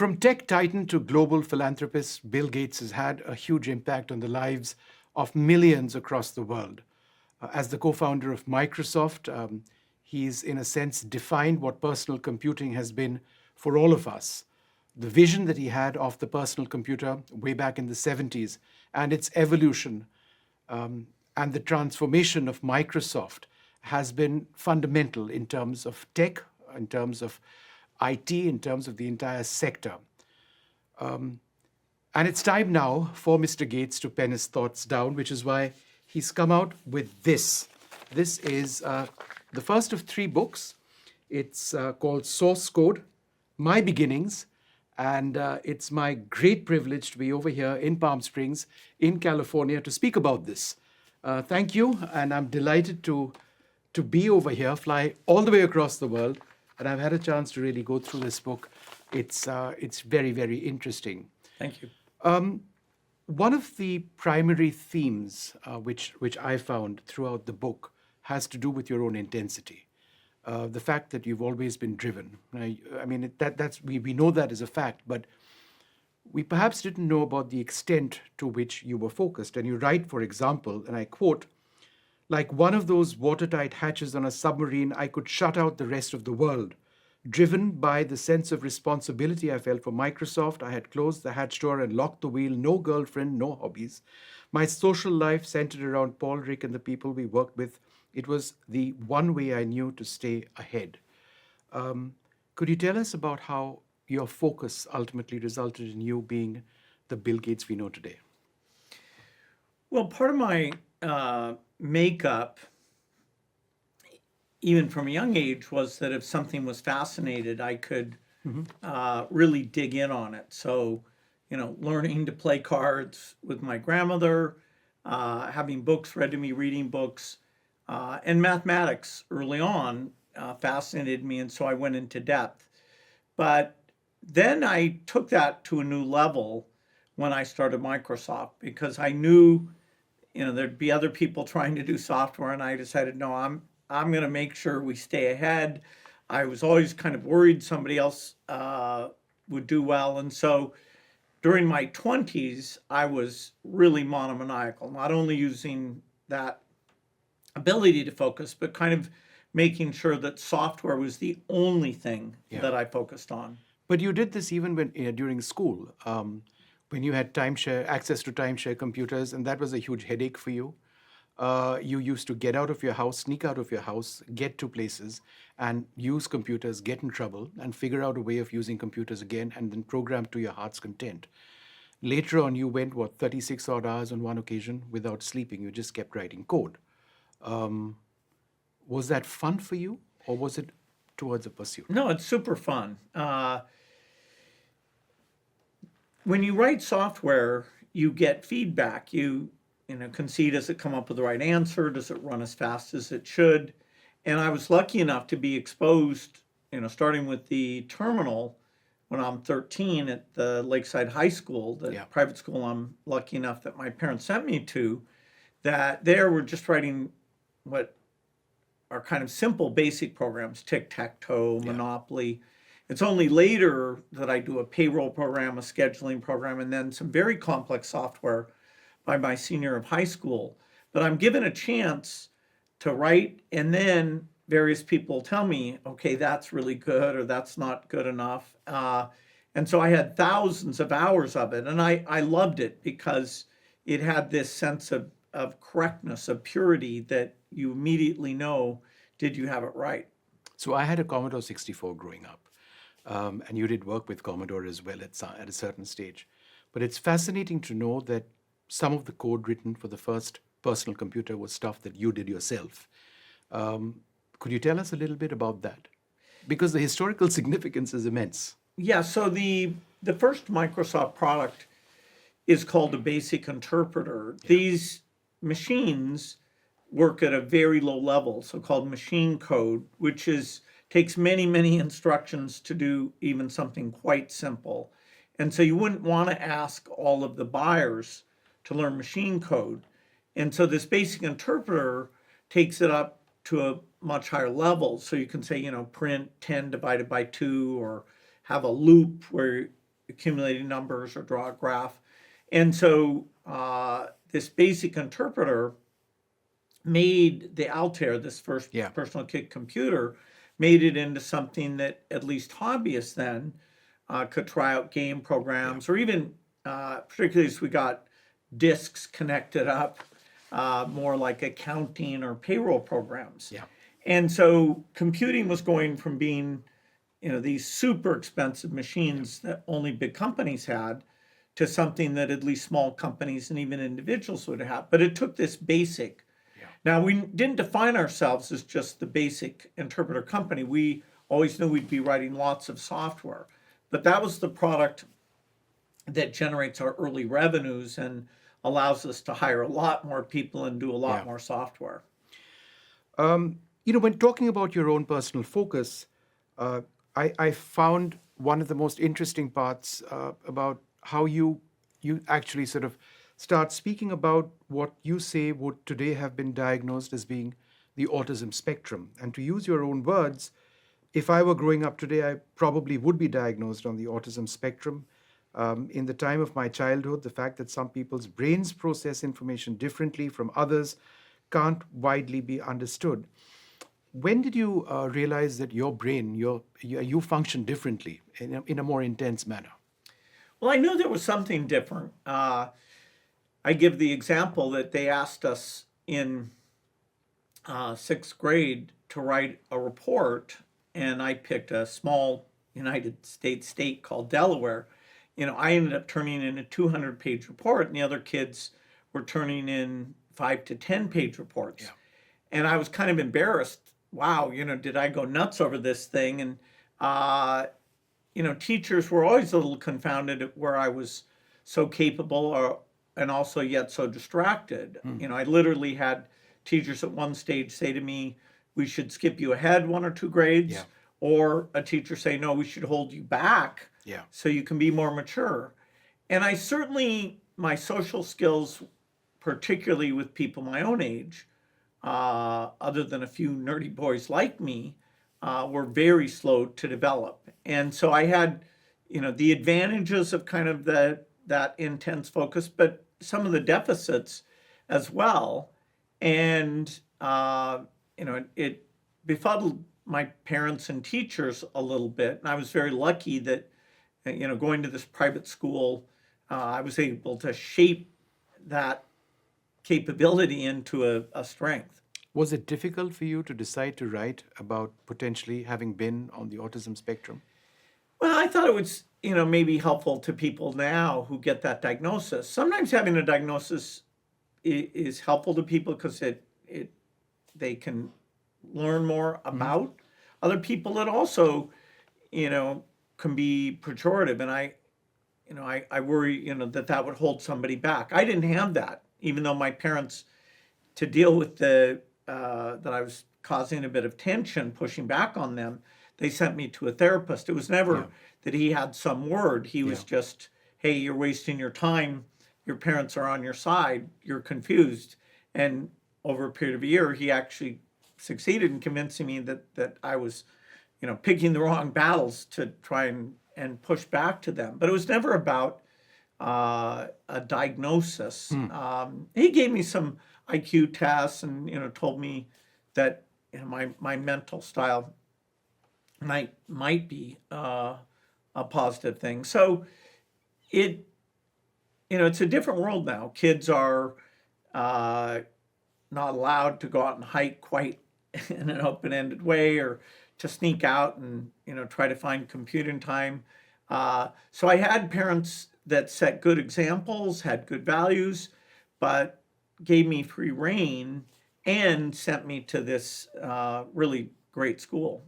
From tech titan to global philanthropist, Bill Gates has had a huge impact on the lives of millions across the world. As the co-founder of Microsoft, he's in a sense defined what personal computing has been for all of us. The vision that he had of the personal computer way back in the 70s and its evolution and the transformation of Microsoft has been fundamental in terms of tech, in terms of IT, in terms of the entire sector. And it's time now for Mr. Gates to pen his thoughts down, which is why he's come out with this. This is the first of 3 books. It's called Source Code, My Beginnings, and it's my great privilege to be over here in Palm Springs, in California, to speak about this. Thank you, and I'm delighted to be over here, fly all the way across the world, and I've had a chance to really go through this book. It's very, very interesting. Thank you. One of the primary themes which I found throughout the book has to do with your own intensity. The fact that you've always been driven. I mean, we know that is a fact, but we perhaps didn't know about the extent to which you were focused. And you write, for example, and I quote, "Like one of those watertight hatches on a submarine, I could shut out the rest of the world. Driven by the sense of responsibility I felt for Microsoft, I had closed the hatch door and locked the wheel. No girlfriend, no hobbies. My social life centered around Paul, Rick, and the people we worked with. It was the one way I knew to stay ahead." Could you tell us about how your focus ultimately resulted in you being the Bill Gates we know today? Well, part of my makeup, even from a young age, was that if something was fascinated, I could really dig in on it. So, learning to play cards with my grandmother, having books read to me, reading books, and mathematics early on fascinated me, and so I went into depth. But then I took that to a new level when I started Microsoft, because I knew, there'd be other people trying to do software, and I decided, no, I'm going to make sure we stay ahead. I was always kind of worried somebody else would do well, and so during my 20s, I was really monomaniacal, not only using that ability to focus, but kind of making sure that software was the only thing that I focused on. But you did this even when during school, when you had access to timeshare computers, and that was a huge headache for you. You used to get out of your house, sneak out of your house, get to places, and use computers, get in trouble, and figure out a way of using computers again, and then program to your heart's content. Later on, you went, 36 odd hours on one occasion without sleeping. You just kept writing code. Was that fun for you, or was it towards a pursuit? No, it's super fun. When you write software, you get feedback. You can see, does it come up with the right answer? Does it run as fast as it should? And I was lucky enough to be exposed, starting with the terminal when I'm 13 at the Lakeside High School, the private school I'm lucky enough that my parents sent me to, that there we're just writing what are kind of simple basic programs, tic-tac-toe, Monopoly. It's only later that I do a payroll program, a scheduling program, and then some very complex software by my senior of high school. But I'm given a chance to write, and then various people tell me, okay, that's really good, or that's not good enough. And so I had thousands of hours of it, and I loved it because it had this sense of correctness, of purity, that you immediately know, did you have it right? So I had a Commodore 64 growing up, and you did work with Commodore as well at a certain stage. But it's fascinating to know that some of the code written for the first personal computer was stuff that you did yourself. Could you tell us a little bit about that? Because the historical significance is immense. Yeah, so the first Microsoft product is called a basic interpreter. These machines work at a very low level, so-called machine code, which takes many, many instructions to do even something quite simple. And so you wouldn't want to ask all of the buyers to learn machine code. And so this basic interpreter takes it up to a much higher level. So you can say, print 10 divided by 2, or have a loop where accumulating numbers or draw a graph. And so this basic interpreter made the Altair, this first Yeah. personal kit computer, made it into something that at least hobbyists then could try out game programs, or even particularly as we got disks connected up, more like accounting or payroll programs. Yeah. And so computing was going from being, these super expensive machines that only big companies had, to something that at least small companies and even individuals would have. But it took this basic. Yeah. Now, we didn't define ourselves as just the basic interpreter company. We always knew we'd be writing lots of software. But that was the product that generates our early revenues and allows us to hire a lot more people and do a lot Yeah. more software. When talking about your own personal focus, I found one of the most interesting parts about how you actually sort of start speaking about what you say would today have been diagnosed as being the autism spectrum. And to use your own words, if I were growing up today, I probably would be diagnosed on the autism spectrum. In the time of my childhood, the fact that some people's brains process information differently from others can't widely be understood. When did you realize that your brain, you function differently in a more intense manner? Well, I knew there was something different. I give the example that they asked us in sixth grade to write a report, and I picked a small United States state called Delaware. I ended up turning in a 200-page report, and the other kids were turning in 5 to 10-page reports. Yeah. And I was kind of embarrassed. Wow, did I go nuts over this thing? And teachers were always a little confounded at where I was so capable and also yet so distracted. I literally had teachers at one stage say to me, we should skip you ahead 1 or 2 grades. Yeah. Or a teacher say, no, we should hold you back so you can be more mature. And I certainly, my social skills, particularly with people my own age, other than a few nerdy boys like me, were very slow to develop. And so I had, the advantages of kind of that intense focus, but some of the deficits as well. And, it befuddled my parents and teachers a little bit. And I was very lucky that, going to this private school, I was able to shape that capability into a strength. Was it difficult for you to decide to write about potentially having been on the autism spectrum? Well, I thought it was, maybe helpful to people now who get that diagnosis. Sometimes having a diagnosis is helpful to people because they can learn more about other people. It also, can be pejorative, and I worry, that would hold somebody back. I didn't have that, even though my parents, to deal with that I was causing a bit of tension, pushing back on them, they sent me to a therapist. It was never that he had some word. He was just, hey, you're wasting your time. Your parents are on your side. You're confused. And over a period of a year, he actually succeeded in convincing me that I was, picking the wrong battles to try and push back to them. But it was never about a diagnosis. He gave me some IQ tests and, told me that my mental style might be a positive thing. So it's a different world now. Kids are not allowed to go out and hike quite in an open-ended way, or to sneak out and try to find computing time. So I had parents that set good examples, had good values, but gave me free rein and sent me to this really great school.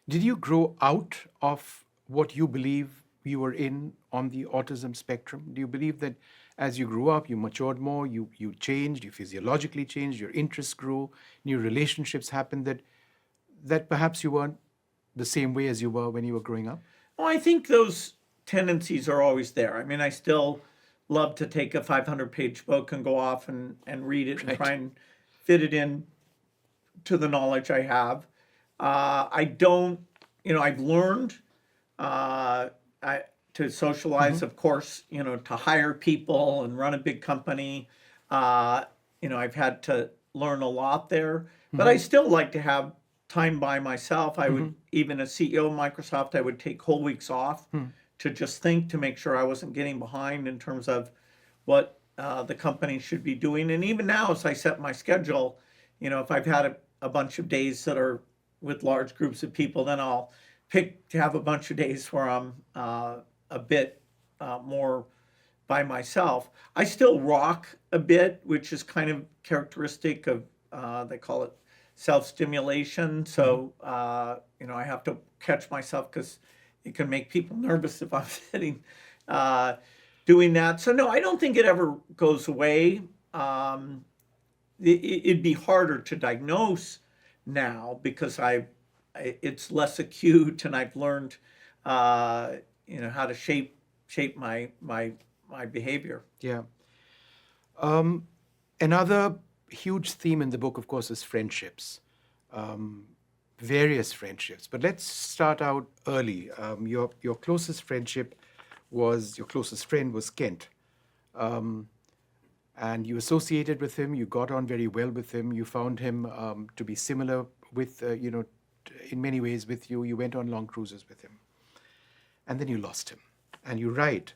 Did you grow out of what you believe you were in on the autism spectrum? Do you believe that as you grew up, you matured more, you changed, you physiologically changed, your interests grew, new relationships happened, that perhaps you weren't the same way as you were when you were growing up? Well, I think those tendencies are always there. I mean, I still love to take a 500-page book and go off and read it and try and fit it in to the knowledge I have. I don't, I've learned to socialize, of course, to hire people and run a big company. I've had to learn a lot there, but I still like to have time by myself. I would, even as CEO of Microsoft, I would take whole weeks off to just think, to make sure I wasn't getting behind in terms of what the company should be doing. And even now, as I set my schedule, if I've had a bunch of days that are with large groups of people, then I'll pick to have a bunch of days where I'm a bit more by myself. I still rock a bit, which is kind of characteristic of, they call it self-stimulation. So, I have to catch myself because it can make people nervous if I'm sitting doing that. So no, I don't think it ever goes away. It'd be harder to diagnose now because it's less acute, and I've learned, how to shape my behavior. Yeah. Another huge theme in the book, of course, is friendships, various friendships. But let's start out early. Your closest friend was Kent. And you associated with him, you got on very well with him, you found him to be similar with, in many ways with you. You went on long cruises with him. And then you lost him. And you write,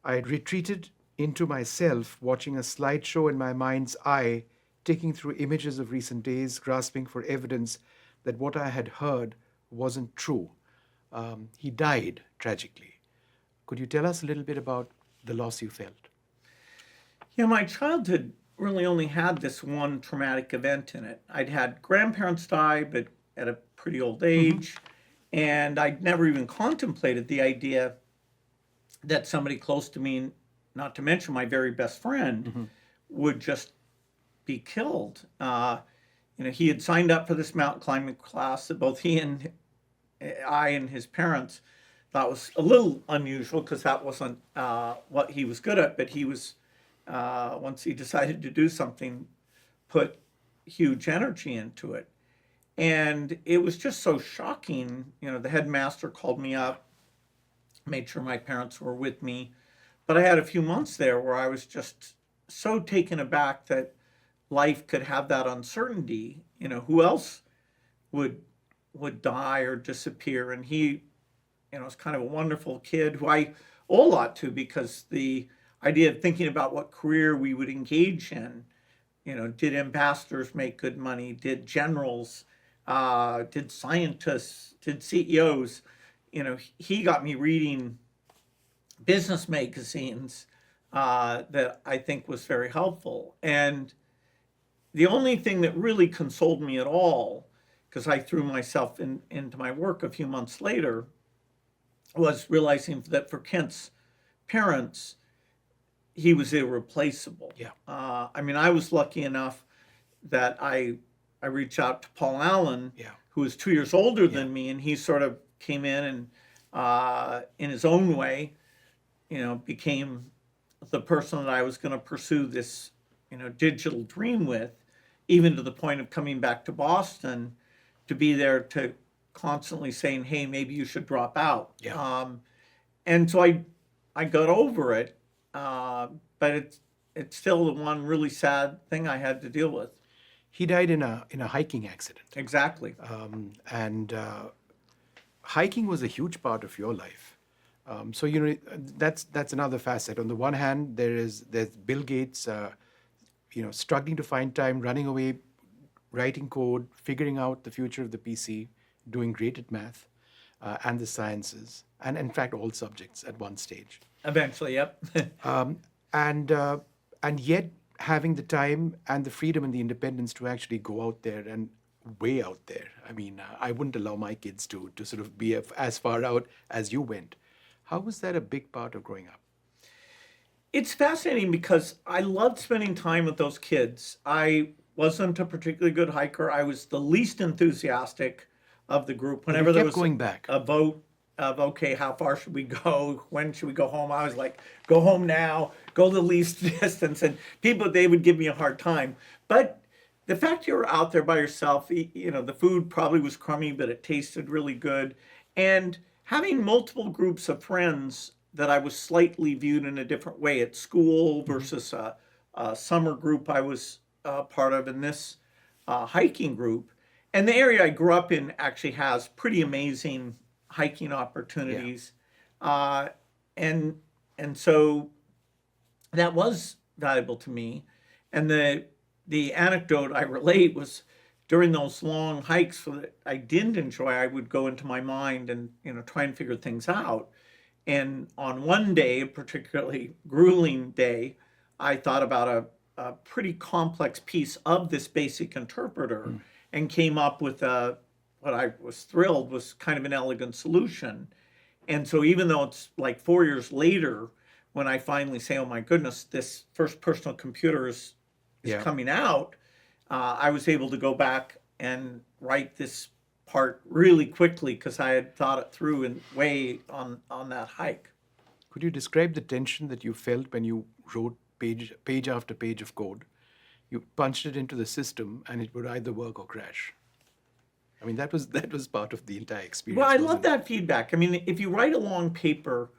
I had retreated into myself, watching a slideshow in my mind's eye, taking through images of recent days, grasping for evidence that what I had heard wasn't true. He died tragically. Could you tell us a little bit about the loss you felt? Yeah, my childhood really only had this one traumatic event in it. I'd had grandparents die, but at a pretty old age, and I'd never even contemplated the idea that somebody close to me, not to mention my very best friend, would just be killed. He had signed up for this mountain climbing class that both he and I and his parents thought was a little unusual because that wasn't what he was good at, but he was, once he decided to do something, put huge energy into it. And it was just so shocking. The headmaster called me up, made sure my parents were with me. But I had a few months there where I was just so taken aback that life could have that uncertainty. Who else would die or disappear? And he, was kind of a wonderful kid who I owe a lot to, because the idea of thinking about what career we would engage in, did ambassadors make good money? Did generals? Did scientists? Did CEOs? He got me reading business magazines that I think was very helpful. And the only thing that really consoled me at all, because I threw myself into my work a few months later, was realizing that for Kent's parents, he was irreplaceable. Yeah. I was lucky enough that I reached out to Paul Allen, who was 2 years older than me, and he sort of came in and, in his own way, became the person that I was going to pursue this, digital dream with, even to the point of coming back to Boston to be there to constantly saying, hey, maybe you should drop out. Yeah. And so I got over it, but it's still the one really sad thing I had to deal with. He died in a hiking accident. Exactly. And hiking was a huge part of your life. So that's another facet. On the one hand, there's Bill Gates, struggling to find time, running away, writing code, figuring out the future of the PC, doing great at math and the sciences, and in fact all subjects at one stage. Eventually, yep. And yet having the time and the freedom and the independence to actually go out there and way out there. I wouldn't allow my kids to sort of be as far out as you went. How was that a big part of growing up? It's fascinating because I loved spending time with those kids. I wasn't a particularly good hiker. I was the least enthusiastic of the group. Whenever there was going back. A vote of, okay, how far should we go? When should we go home? I was like, go home now, go the least distance. And they would give me a hard time. But the fact you were out there by yourself, the food probably was crummy, but it tasted really good. And having multiple groups of friends that I was slightly viewed in a different way at school versus a summer group I was part of in this hiking group. And the area I grew up in actually has pretty amazing hiking opportunities. Uh, and and so that was valuable to me. And the anecdote I relate was during those long hikes that I didn't enjoy, I would go into my mind and try and figure things out. And on one day, a particularly grueling day, I thought about a pretty complex piece of this basic interpreter and came up with what I was thrilled was kind of an elegant solution. And so even though it's like 4 years later, when I finally say, oh my goodness, this first personal computer is coming out, I was able to go back and write this part really quickly because I had thought it through and way on that hike. Could you describe the tension that you felt when you wrote page after page of code? You punched it into the system and it would either work or crash. I mean, that was part of the entire experience. Well, I wasn't love it? that feedback. I mean, if you write a long paper,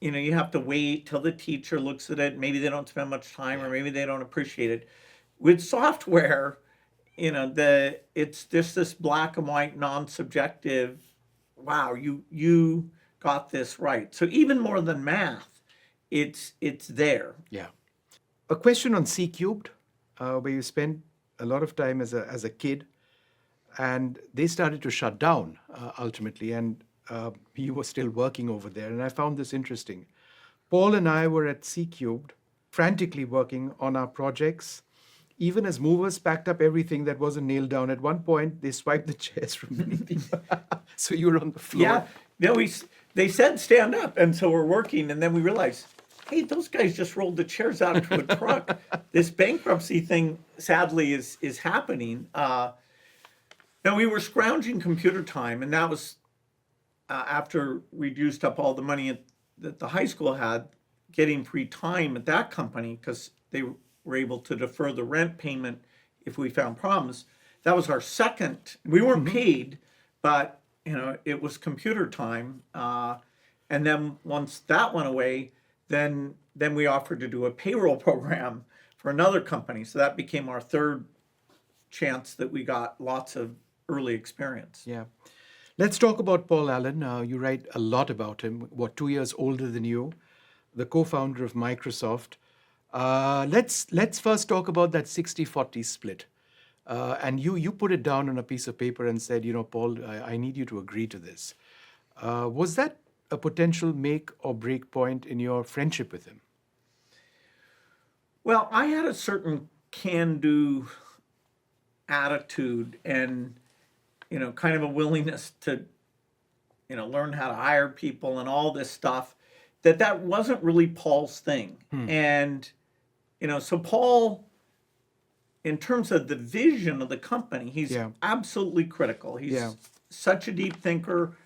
you have to wait till the teacher looks at it. Maybe they don't spend much time or maybe they don't appreciate it. With software, it's just this black and white, non-subjective, wow, you got this right. So even more than math, it's there. Yeah. A question on C Cubed, where you spent a lot of time as a kid, and they started to shut down ultimately, and you were still working over there. And I found this interesting. Paul and I were at C Cubed, frantically working on our projects, even as movers packed up everything that wasn't nailed down. At one point, they swiped the chairs from beneath you. So you were on the floor. Yeah, no, they said stand up, and so we're working, and then we realized, hey, those guys just rolled the chairs out to a truck. This bankruptcy thing, sadly, is happening. Now we were scrounging computer time, and that was after we'd used up all the money that the high school had, getting free time at that company because they were able to defer the rent payment if we found problems. That was our second. We weren't paid, but it was computer time. And then once that went away, then we offered to do a payroll program for another company. So that became our third chance that we got lots of early experience. Yeah. Let's talk about Paul Allen. You write a lot about him, 2 years older than you, the co-founder of Microsoft. Let's first talk about that 60-40 split. And you put it down on a piece of paper and said, Paul, I need you to agree to this. Was that a potential make or break point in your friendship with him? Well, I had a certain can-do attitude and kind of a willingness to learn how to hire people and all this stuff that wasn't really Paul's thing. And so Paul, in terms of the vision of the company, he's absolutely critical. He's such a deep thinker.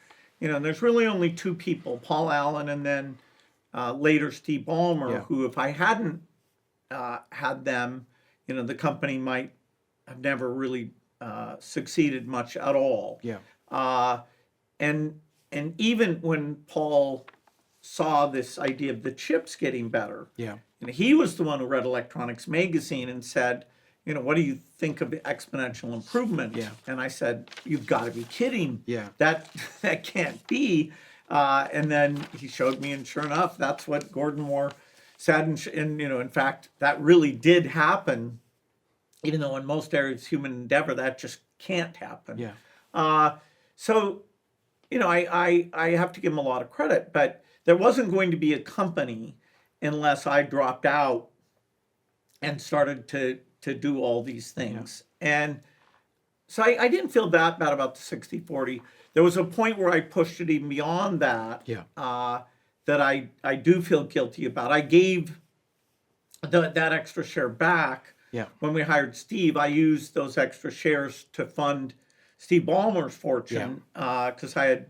There's really only two people, Paul Allen and then later Steve Ballmer, who if I hadn't had them, the company might have never really succeeded much at all. And even when Paul saw this idea of the chips getting better, he was the one who read Electronics Magazine and said, what do you think of exponential improvement? And I said, you've got to be kidding. That can't be. And then he showed me, and sure enough, that's what Gordon Moore said. And in fact, that really did happen, even though in most areas of human endeavor, that just can't happen. So, I have to give him a lot of credit, but there wasn't going to be a company unless I dropped out and started to do all these things. And so I didn't feel that bad about the 60-40. There was a point where I pushed it even beyond that, that I do feel guilty about. I gave that extra share back. When we hired Steve, I used those extra shares to fund Steve Ballmer's fortune because I had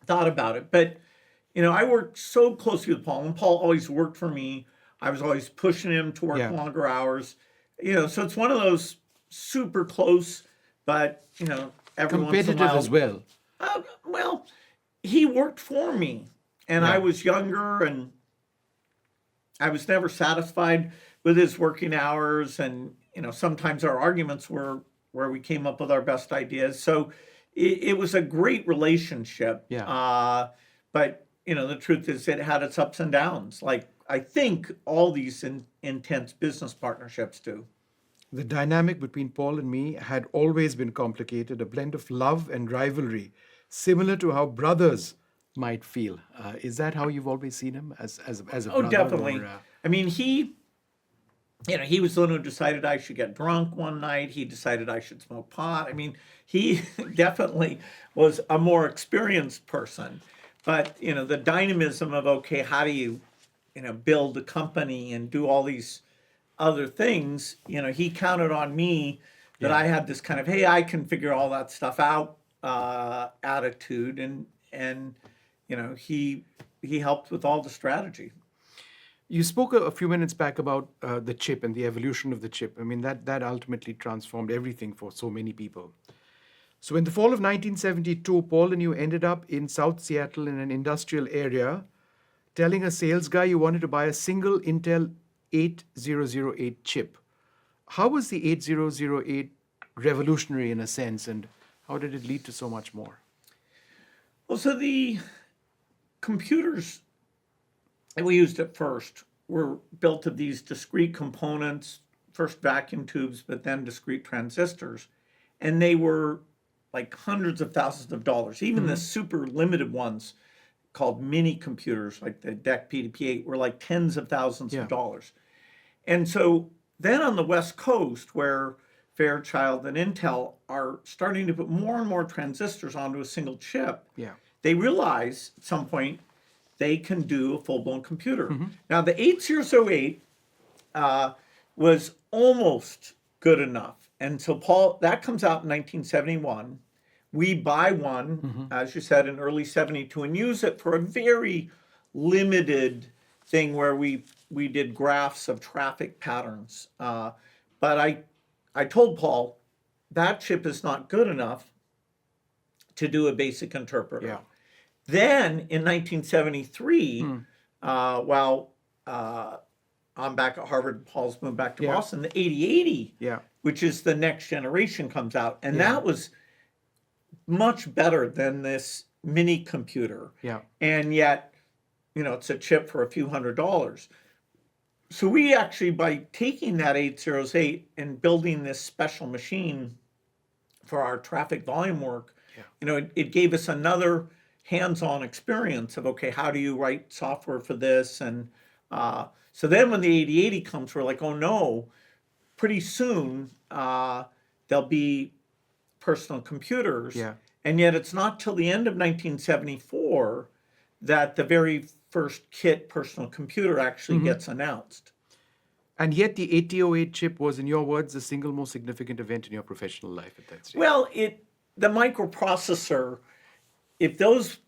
thought about it. But, I worked so closely with Paul, and Paul always worked for me. I was always pushing him to work longer hours. So it's one of those super close, but, every once in a competitive while. as well. Well, he worked for me. And Yeah. I was younger, and I was never satisfied with his working hours. And, sometimes our arguments were where we came up with our best ideas. So it was a great relationship. Yeah. But, the truth is it had its ups and downs. Like I think all these intense business partnerships do. The dynamic between Paul and me had always been complicated, a blend of love and rivalry, similar to how brothers might feel. Is that how you've always seen him as a Oh, brother? definitely. Or, I mean, he was the one who decided I should get drunk one night. He decided I should smoke pot. I mean, he definitely was a more experienced person. But, the dynamism of, okay, how do you, build a company and do all these other things, he counted on me that I had this kind of, hey, I can figure all that stuff out attitude. And he helped with all the strategy. You spoke a few minutes back about the chip and the evolution of the chip. I mean, that ultimately transformed everything for so many people. So in the fall of 1972, Paul and you ended up in South Seattle in an industrial area, telling a sales guy you wanted to buy a single Intel 8008 chip. How was the 8008 revolutionary in a sense, and how did it lead to so much more? Well, so the computers that we used at first were built of these discrete components, first vacuum tubes, but then discrete transistors. And they were like hundreds of thousands of dollars. Even the super limited ones called mini computers, like the DEC PDP-8, were like tens of thousands of dollars. And so then on the West Coast, where Fairchild and Intel are starting to put more and more transistors onto a single chip, they realize at some point they can do a full-blown computer. Now, the 8008 was almost good enough. And so, Paul, that comes out in 1971. We buy one, as you said, in early 72, and use it for a very limited thing where we did graphs of traffic patterns. But I told Paul, that chip is not good enough to do a basic interpreter. Then in 1973, while I'm back at Harvard, Paul's moved back to Boston, the 8080, which is the next generation, comes out. And that was much better than this mini computer. And yet, it's a chip for a few $100s. So we actually, by taking that 808 and building this special machine for our traffic volume work, it gave us another hands-on experience of, okay, how do you write software for this? And so then when the 8080 comes, we're like, oh no, pretty soon there'll be personal computers. And yet it's not till the end of 1974 that the very first kit personal computer actually gets announced. And yet the 8008 chip was, in your words, the single most significant event in your professional life at that stage. Well, the microprocessor, if those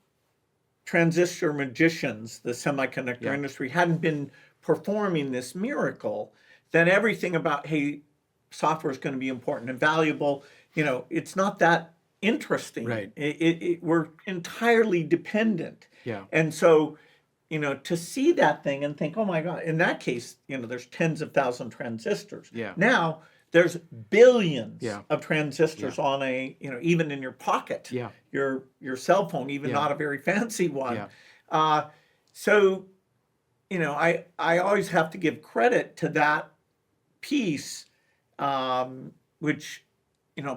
transistor magicians, the semiconductor industry, hadn't been performing this miracle, then everything about, hey, software is going to be important and valuable, it's not that interesting. We're entirely dependent. And so, to see that thing and think, oh my God, in that case, there's tens of thousands of transistors. Now, there's billions of transistors on even in your pocket, your cell phone, even not a very fancy one. So, I always have to give credit to that piece, which,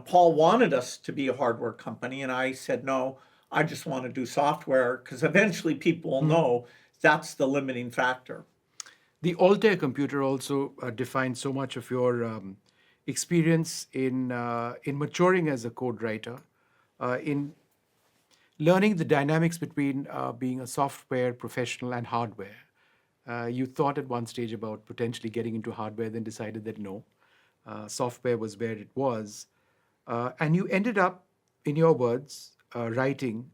Paul wanted us to be a hardware company. And I said, no, I just want to do software, because eventually people will know that's the limiting factor. The Altair computer also defined so much of your experience in maturing as a code writer, in learning the dynamics between being a software professional and hardware. You thought at one stage about potentially getting into hardware, then decided that no, software was where it was. And you ended up, in your words, writing,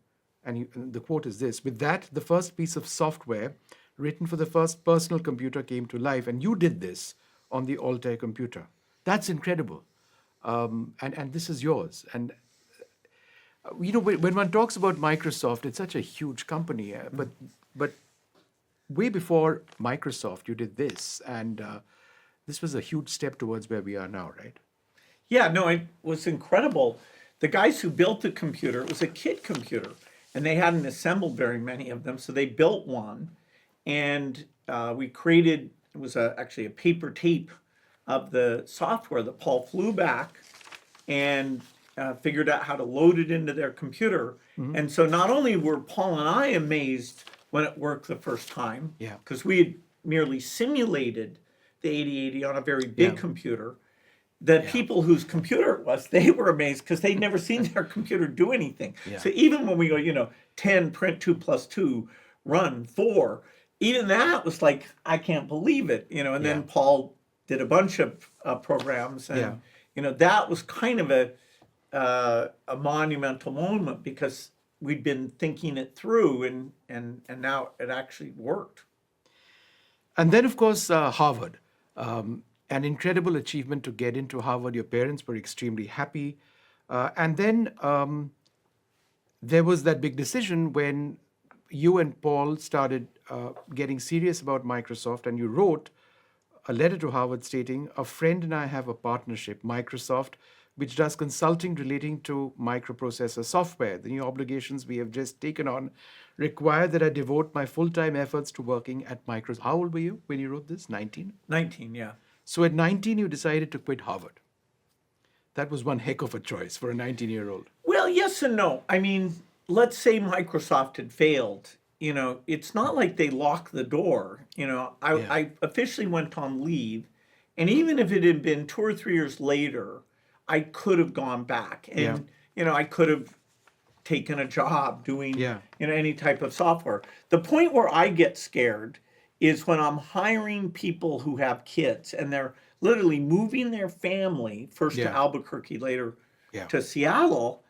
and the quote is this: with that, the first piece of software written for the first personal computer came to life, and you did this on the Altair computer. That's incredible. And this is yours. And, when one talks about Microsoft, it's such a huge company, but But way before Microsoft, you did this, and this was a huge step towards where we are now, right? Yeah, no, it was incredible. The guys who built the computer, it was a kid computer, and they hadn't assembled very many of them, so they built one, and we created, it was actually a paper tape of the software that Paul flew back and figured out how to load it into their computer. And so not only were Paul and I amazed when it worked the first time, Yeah. because we had merely simulated the 8080 on a very big Yeah. computer, the people whose computer it was, they were amazed because they'd never seen their computer do anything. Yeah. So even when we go, 10, print 2 plus 2, run 4, even that was like, I can't believe it, and then Paul did a bunch of programs, and, that was kind of a monumental moment because we'd been thinking it through and now it actually worked. And then, of course, Harvard. An incredible achievement to get into Harvard. Your parents were extremely happy. And then there was that big decision when you and Paul started getting serious about Microsoft, and you wrote a letter to Harvard stating, "A friend and I have a partnership, Microsoft, which does consulting relating to microprocessor software. The new obligations we have just taken on require that I devote my full-time efforts to working at Microsoft." How old were you when you wrote this? 19? 19, yeah. So at 19, you decided to quit Harvard. That was one heck of a choice for a 19-year-old. Well, yes and no. I mean, let's say Microsoft had failed. It's not like they locked the door. I officially went on leave. And even if it had been 2 or 3 years later, I could have gone back. And, I could have taken a job doing, any type of software. The point where I get scared is when I'm hiring people who have kids and they're literally moving their family first to Albuquerque, later to Seattle.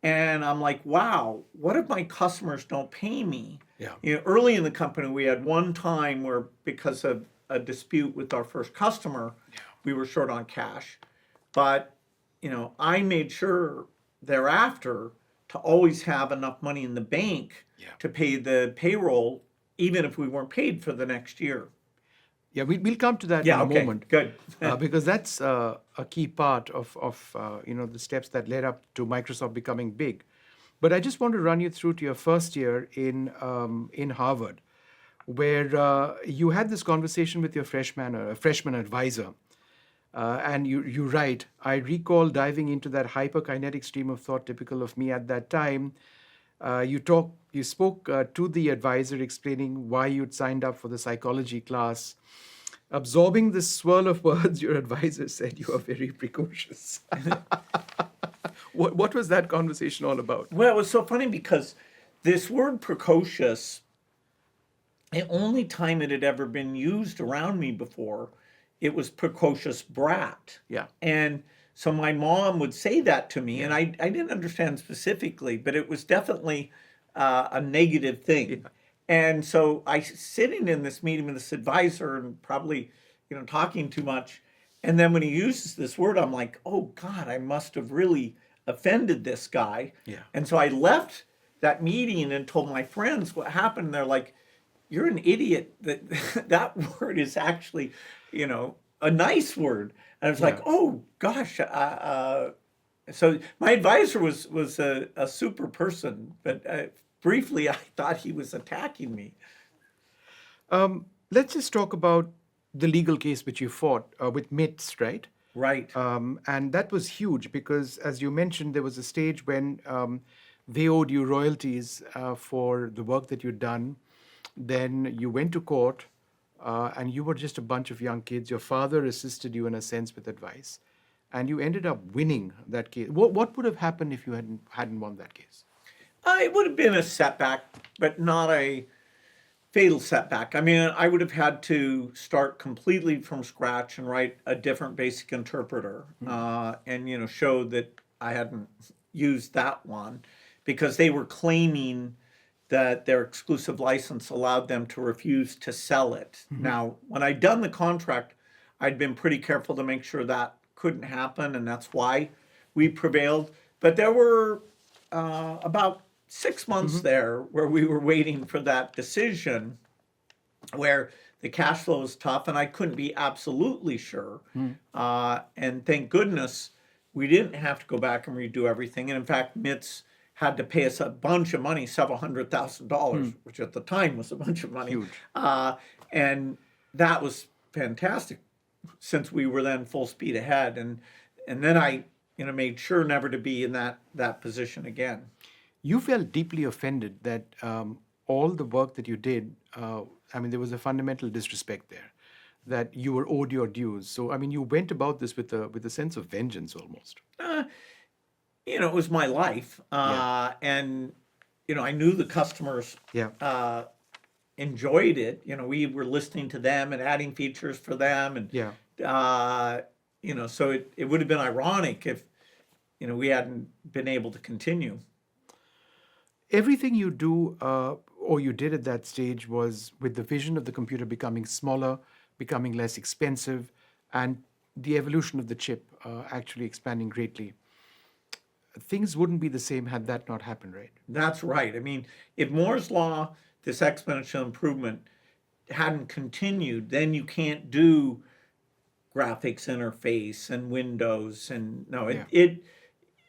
And I'm like, wow, what if my customers don't pay me? Early in the company, we had one time where because of a dispute with our first customer, we were short on cash. But, I made sure thereafter to always have enough money in the bank to pay the payroll, even if we weren't paid for the next year. Yeah, we'll come to that in a moment. Good. Because that's a key part of the steps that led up to Microsoft becoming big. But I just want to run you through to your first year in Harvard, where you had this conversation with your freshman advisor. And you write, "I recall diving into that hyperkinetic stream of thought typical of me at that time. You spoke to the advisor explaining why you'd signed up for the psychology class. Absorbing the swirl of words, your advisor said you are very precocious." What was that conversation all about? Well, it was so funny because this word precocious, the only time it had ever been used around me before, it was precocious brat. Yeah. And so my mom would say that to me, and I didn't understand specifically, but it was definitely a negative thing. Yeah. And so I sitting in this meeting with this advisor and probably, talking too much. And then when he uses this word, I'm like, oh God, I must have really offended this guy. Yeah. And so I left that meeting and told my friends what happened. And they're like, you're an idiot. That word is actually, a nice word. And I was like, oh gosh. So my advisor was a super person, but briefly I thought he was attacking me. Let's just talk about the legal case which you fought with MITS, right? Right. And that was huge because, as you mentioned, there was a stage when they owed you royalties for the work that you'd done. Then you went to court, and you were just a bunch of young kids. Your father assisted you in a sense with advice, and you ended up winning that case. What would have happened if you hadn't won that case? It would have been a setback, but not a fatal setback. I mean, I would have had to start completely from scratch and write a different basic interpreter, and show that I hadn't used that one because they were claiming that their exclusive license allowed them to refuse to sell it. Now, when I'd done the contract, I'd been pretty careful to make sure that couldn't happen, and that's why we prevailed. But there were about 6 months there where we were waiting for that decision, where the cash flow was tough and I couldn't be absolutely sure. And thank goodness we didn't have to go back and redo everything. And in fact, MITS had to pay us a bunch of money, several $100,000, which at the time was a bunch of money. Huge. And that was fantastic, since we were then full speed ahead. And then I made sure never to be in that position again. You felt deeply offended that all the work that you did, there was a fundamental disrespect there, that you were owed your dues. So, you went about this with a sense of vengeance almost. It was my life. And, I knew the customers enjoyed it. We were listening to them and adding features for them. And, so it would have been ironic if, we hadn't been able to continue. Everything you do or you did at that stage was with the vision of the computer becoming smaller, becoming less expensive, and the evolution of the chip actually expanding greatly. Things wouldn't be the same had that not happened, right? That's right. If Moore's law, this exponential improvement, hadn't continued, then you can't do graphics interface and Windows and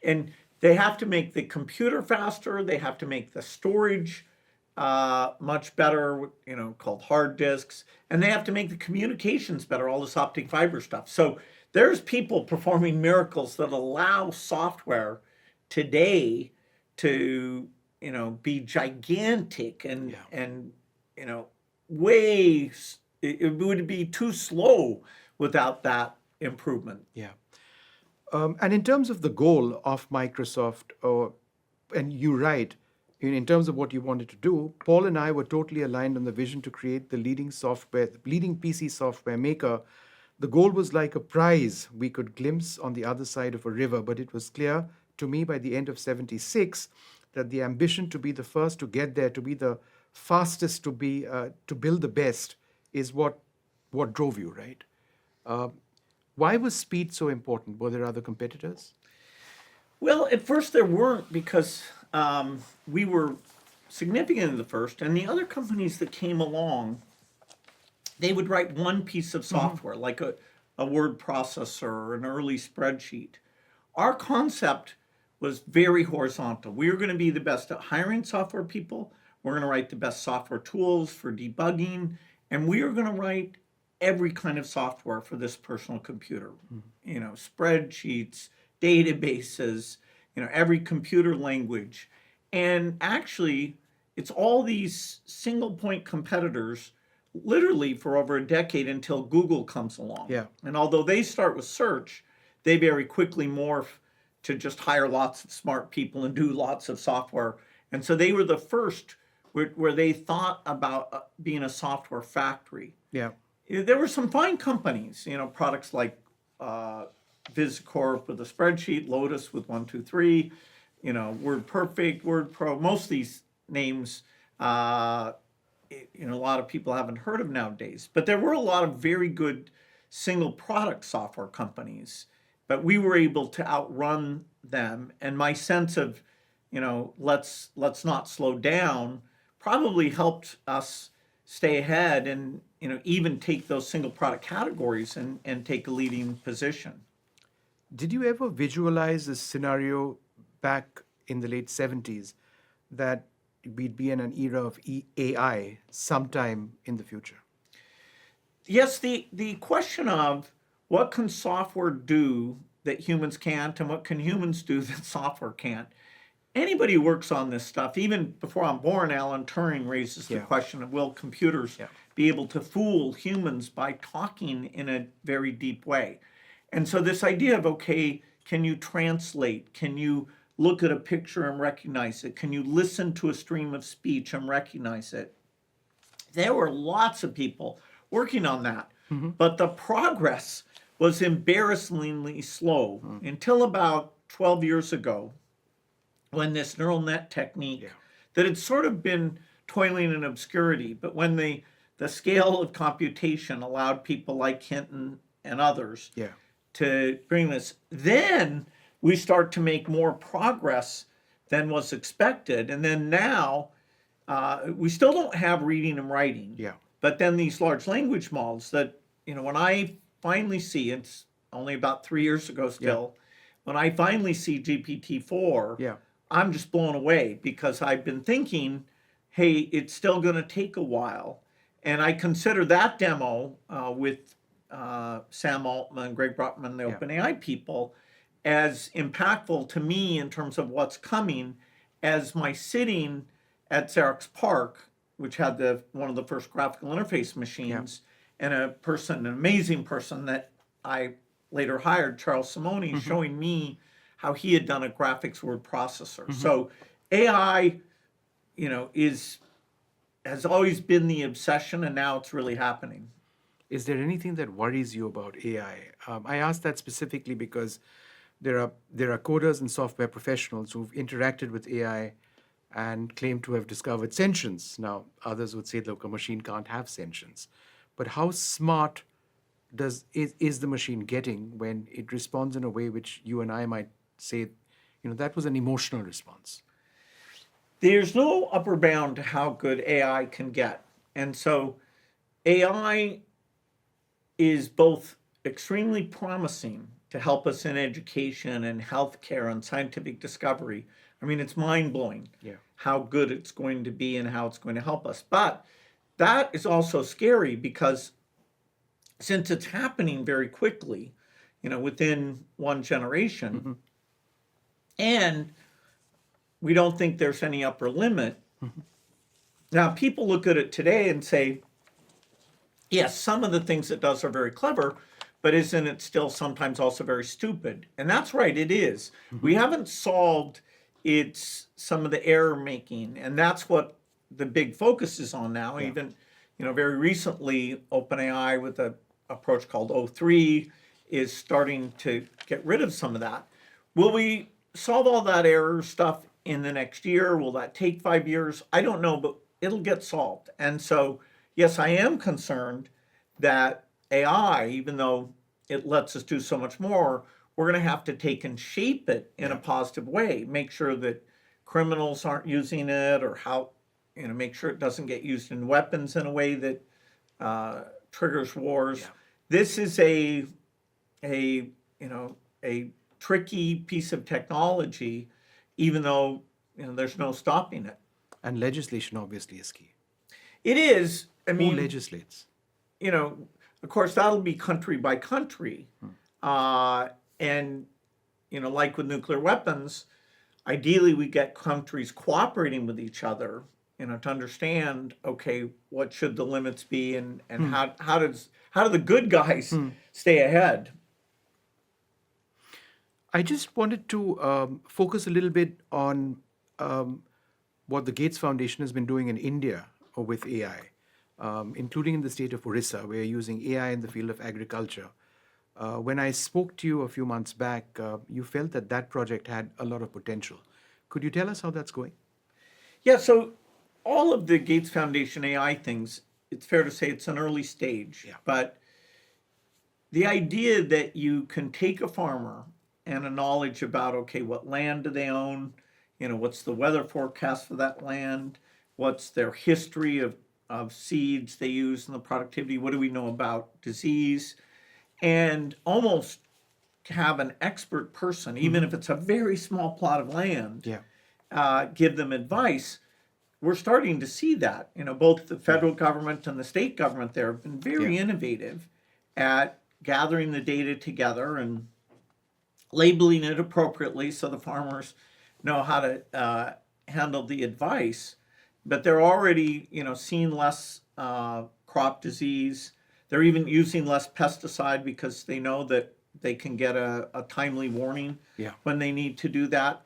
and they have to make the computer faster. They have to make the storage much better, called hard disks, and they have to make the communications better, all this optic fiber stuff. So there's people performing miracles that allow software today to, be gigantic and way, it would be too slow without that improvement. Yeah. And in terms of the goal of Microsoft, and you write, in terms of what you wanted to do, Paul and I were totally aligned on the vision to create the leading PC software maker. The goal was like a prize we could glimpse on the other side of a river, but it was clear to me by the end of 76 that the ambition to be the first to get there, to be the fastest, to build the best, is what drove you, right? Why was speed so important? Were there other competitors? Well, at first there weren't, because we were significantly the first, and the other companies that came along, they would write one piece of software, like a word processor or an early spreadsheet. Our concept was very horizontal. We were going to be the best at hiring software people. We're going to write the best software tools for debugging, and we are going to write every kind of software for this personal computer. Spreadsheets, databases, every computer language. And actually, it's all these single point competitors literally for over a decade until Google comes along. Yeah. And although they start with search, they very quickly morph to just hire lots of smart people and do lots of software. And so they were the first where they thought about being a software factory. Yeah. There were some fine companies, products like VisCorp with a spreadsheet, Lotus with 123, WordPerfect, WordPro. Most of these names, a lot of people haven't heard of nowadays. But there were a lot of very good single product software companies. But we were able to outrun them. And my sense of, let's not slow down, probably helped us stay ahead and even take those single product categories and take a leading position. Did you ever visualize a scenario back in the late 70s that we'd be in an era of AI sometime in the future? Yes, the question of what can software do that humans can't, and what can humans do that software can't? Anybody who works on this stuff, even before I'm born, Alan Turing raises the question of, will computers be able to fool humans by talking in a very deep way? And so this idea of, okay, can you translate? Can you look at a picture and recognize it? Can you listen to a stream of speech and recognize it? There were lots of people working on that, but the progress was embarrassingly slow until about 12 years ago, when this neural net technique that had sort of been toiling in obscurity, but when the scale of computation allowed people like Hinton and others to bring this, then we start to make more progress than was expected. And then now, we still don't have reading and writing. Yeah. But then these large language models that, when I finally see, it's only about 3 years ago still, when I finally see GPT-4, Yeah. I'm just blown away because I've been thinking, hey, it's still going to take a while. And I consider that demo with Sam Altman, Greg Brockman, the OpenAI people, as impactful to me in terms of what's coming as my sitting at Xerox PARC, which had one of the first graphical interface machines, and an amazing person that I later hired, Charles Simone, showing me how he had done a graphics word processor. So AI, has always been the obsession, and now it's really happening. Is there anything that worries you about AI? I ask that specifically because there are coders and software professionals who've interacted with AI and claim to have discovered sentience. Now, others would say, look, a machine can't have sentience. But how smart is the machine getting when it responds in a way which you and I might say, that was an emotional response? There's no upper bound to how good AI can get. And so AI is both extremely promising to help us in education and healthcare and scientific discovery. I mean, it's mind-blowing how good it's going to be and how it's going to help us. But that is also scary because since it's happening very quickly, within one generation, and we don't think there's any upper limit. Now, people look at it today and say, yes, some of the things it does are very clever, but isn't it still sometimes also very stupid? And that's right, it is. We haven't solved some of the error making, and that's what the big focus is on now. Even, very recently, OpenAI with an approach called O3 is starting to get rid of some of that. Will we solve all that error stuff in the next year? Will that take 5 years? I don't know, but it'll get solved. And so, yes, I am concerned that AI, even though it lets us do so much more, we're going to have to take and shape it in a positive way, make sure that criminals aren't using it, or make sure it doesn't get used in weapons in a way that triggers wars. This is a tricky piece of technology, even though there's no stopping it. And legislation obviously is key. It is. I mean, who legislates? Of course, that'll be country by country. And, like with nuclear weapons, ideally we get countries cooperating with each other, to understand, okay, what should the limits be, and how do the good guys stay ahead? I just wanted to focus a little bit on what the Gates Foundation has been doing in India with AI, including in the state of Orissa, where you're using AI in the field of agriculture. When I spoke to you a few months back, you felt that project had a lot of potential. Could you tell us how that's going? Yeah, so all of the Gates Foundation AI things, it's fair to say it's an early stage. But the idea that you can take a farmer and a knowledge about, okay, what land do they own? What's the weather forecast for that land? What's their history of seeds they use and the productivity? What do we know about disease? And almost to have an expert person, even if it's a very small plot of land, give them advice. We're starting to see that. Both the federal government and the state government there have been very innovative at gathering the data together and labeling it appropriately so the farmers know how to handle the advice. But they're already, seeing less crop disease. They're even using less pesticide because they know that they can get a timely warning when they need to do that.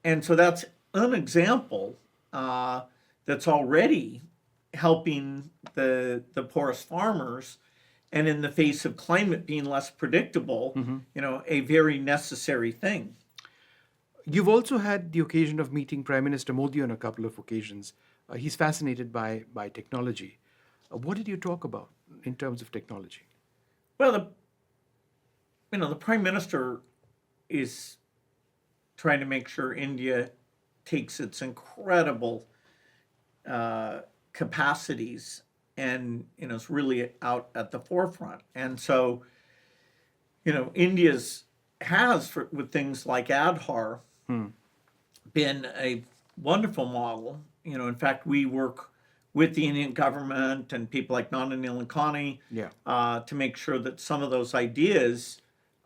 And so that's an example that's already helping the poorest farmers, and in the face of climate being less predictable, a very necessary thing. You've also had the occasion of meeting Prime Minister Modi on a couple of occasions. He's fascinated by technology. What did you talk about in terms of technology? Well, the Prime Minister is trying to make sure India takes its incredible capacities and, is really out at the forefront. And so, India's has, with things like Aadhaar, been a wonderful model. In fact, we work with the Indian government and people like Nanda Nilekani to make sure that some of those ideas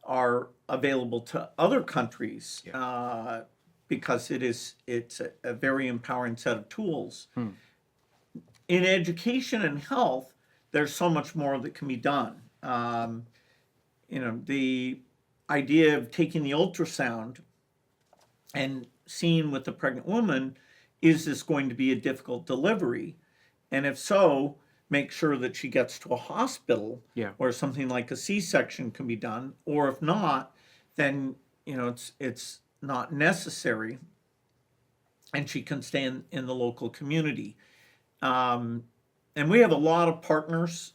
are available to other countries because it's a very empowering set of tools. In education and health, there's so much more that can be done. The idea of taking the ultrasound and seeing with the pregnant woman, is this going to be a difficult delivery? And if so, make sure that she gets to a hospital where something like a C-section can be done. Or if not, then it's not necessary, and she can stay in the local community. And we have a lot of partners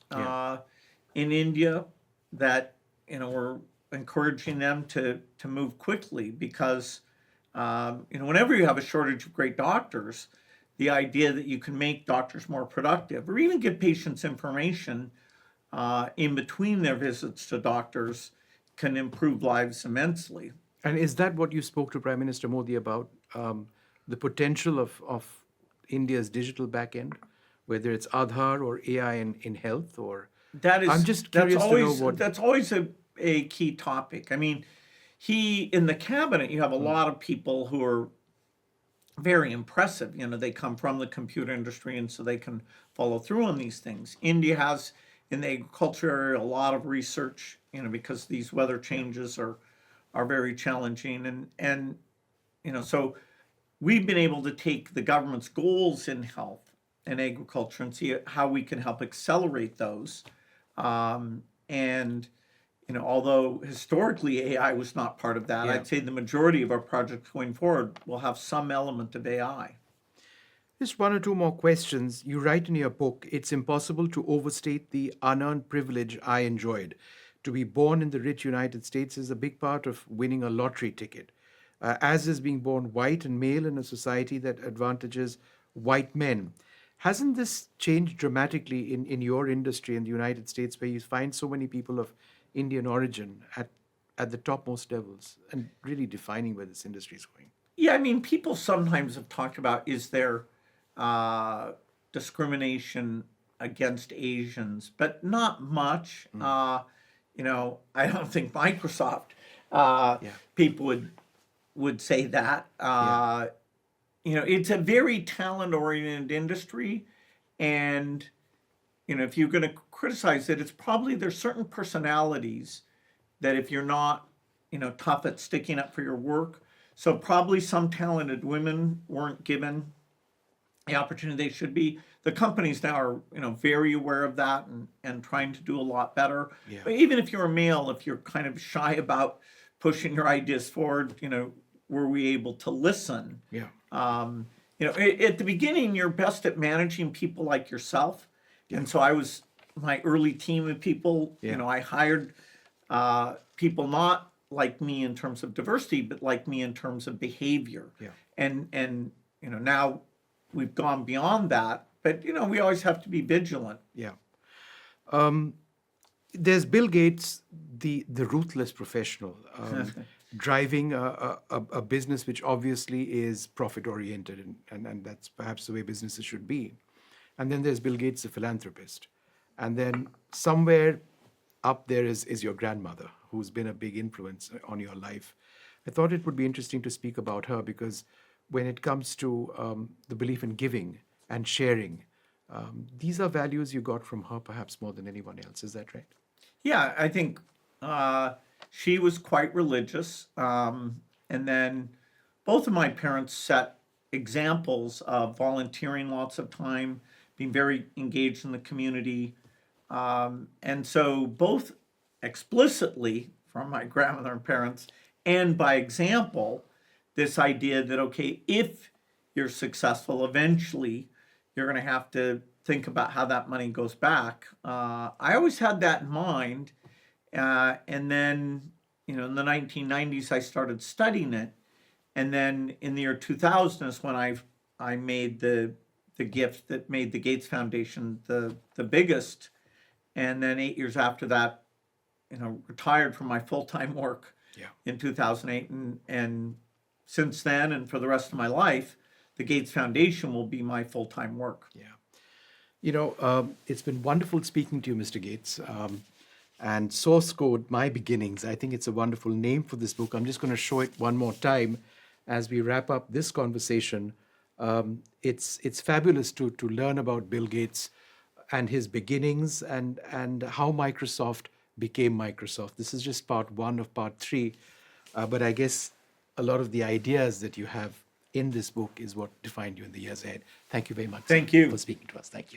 in India that we're encouraging them to move quickly because whenever you have a shortage of great doctors, the idea that you can make doctors more productive or even give patients information in between their visits to doctors can improve lives immensely. And is that what you spoke to Prime Minister Modi about, the potential of India's digital backend, whether it's Aadhaar or AI in health? Or I'm just curious to know what... That's always a key topic. I mean, in the cabinet, you have a lot of people who are very impressive. They come from the computer industry, and so they can follow through on these things. India has, in the agriculture area, a lot of research, because these weather changes are very challenging. And so we've been able to take the government's goals in health and agriculture and see how we can help accelerate those. Although historically AI was not part of that, I'd say the majority of our projects going forward will have some element of AI. Just one or two more questions. You write in your book, it's impossible to overstate the unearned privilege I enjoyed. To be born in the rich United States is a big part of winning a lottery ticket, as is being born white and male in a society that advantages white men. Hasn't this changed dramatically in your industry in the United States, where you find so many people of Indian origin at the topmost levels and really defining where this industry is going? Yeah, I mean, people sometimes have talked about, is there discrimination against Asians, but not much. I don't think Microsoft people would say that. It's a very talent-oriented industry, and if you're going to criticize it, it's probably there's certain personalities that if you're not, tough at sticking up for your work, so probably some talented women weren't given the opportunity they should be. The companies now are, very aware of that and trying to do a lot better. Yeah. But even if you're a male, if you're kind of shy about pushing your ideas forward, were we able to listen? Yeah. At the beginning, you're best at managing people like yourself. Yeah. And so my early team of people, I hired people not like me in terms of diversity, but like me in terms of behavior. Yeah. And now we've gone beyond that, but we always have to be vigilant. Yeah. There's Bill Gates, the ruthless professional, driving a business which obviously is profit oriented, and that's perhaps the way businesses should be. And then there's Bill Gates, the philanthropist. And then somewhere up there is your grandmother, who's been a big influence on your life. I thought it would be interesting to speak about her because when it comes to the belief in giving and sharing, these are values you got from her perhaps more than anyone else. Is that right? Yeah, I think she was quite religious. And then both of my parents set examples of volunteering lots of time, being very engaged in the community. And so both explicitly from my grandmother and parents and by example, this idea that, okay, if you're successful, eventually you're going to have to think about how that money goes back. I always had that in mind. And then, in the 1990s, I started studying it. And then in the year 2000 is when I made the gift that made the Gates Foundation the biggest. And then 8 years after that, retired from my full-time work in 2008. And since then, and for the rest of my life, the Gates Foundation will be my full-time work. Yeah. It's been wonderful speaking to you, Mr. Gates. And Source Code, My Beginnings, I think it's a wonderful name for this book. I'm just going to show it one more time as we wrap up this conversation. It's fabulous to learn about Bill Gates and his beginnings and how Microsoft became Microsoft. This is just part one of part three. But I guess a lot of the ideas that you have in this book is what defined you in the years ahead. Thank you very much Thank you for speaking to us. Thank you.